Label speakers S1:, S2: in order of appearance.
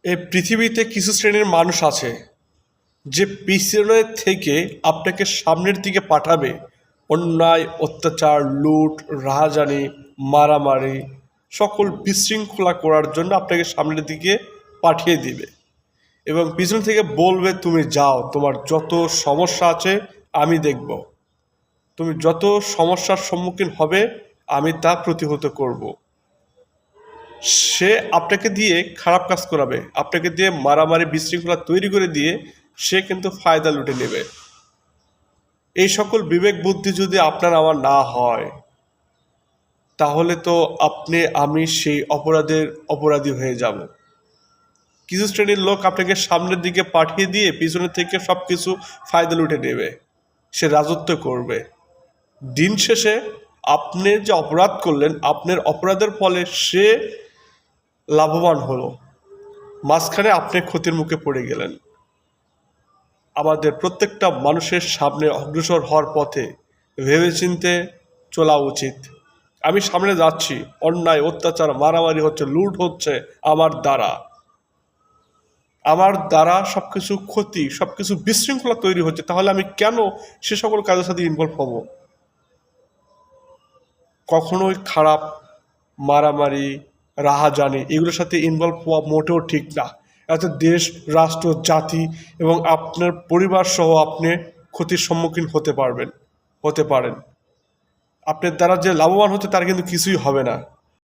S1: এই পৃথিবীতে কিছু শ্রেণীর মানুষ আছে যে পিছনে থেকে আপনাকে সামনের দিকে পাঠাবে অন্যায়, অত্যাচার, লুট, রাহাজানি, মারামারি, সকল বিশৃঙ্খলা করার জন্য আপনাকে সামনের দিকে পাঠিয়ে দিবে এবং পিছন থেকে বলবে, তুমি যাও, তোমার যত সমস্যা আছে আমি দেখব, তুমি যত সমস্যার সম্মুখীন হবে আমি তা প্রতিহত করব। সে আপনাকে দিয়ে খারাপ কাজ করাবে, আপনাকে দিয়ে মারামারি, বিশৃঙ্খলা তৈরি করে দিয়ে সে কিন্তু ফায়দা লুটে নেবে। এই সকল বিবেক বুদ্ধি যদি আপনার আমার না হয়, তাহলে তো আপনি আমি সেই অপরাধী হয়ে যাব। কিছু শ্রেণীর লোক আপনাকে সামনের দিকে পাঠিয়ে দিয়ে পিছনের থেকে সব কিছু ফায়দা লুটে নেবে, সে রাজত্ব করবে। দিন শেষে আপনি যে অপরাধ করলেন, আপনার অপরাধের ফলে সে লাভবান হলো, মাঝখানে আপনি ক্ষতির মুখে পড়ে গেলেন। আমাদের প্রত্যেকটা মানুষের সামনে অগ্রসর হওয়ার পথে ভেবেচিন্তে চলা উচিত। আমি সামনে যাচ্ছি, অন্যায়, অত্যাচার, মারামারি হচ্ছে, লুট হচ্ছে আমার দ্বারা সব কিছু ক্ষতি, সব কিছু বিশৃঙ্খলা তৈরি হচ্ছে, তাহলে আমি কেন সে সকল কাজের সাথে ইনভলভ হব? কখনোই খারাপ, মারামারি, রাহাজানি এগুলোর সাথে ইনভলভ হওয়া মোটেও ঠিক না। এতে দেশ, রাষ্ট্র, জাতি এবং আপনার পরিবার সহ আপনি ক্ষতির সম্মুখীন হতে পারেন। আপনার দ্বারা যে লাভবান হচ্ছে তার কিন্তু কিছুই হবে না।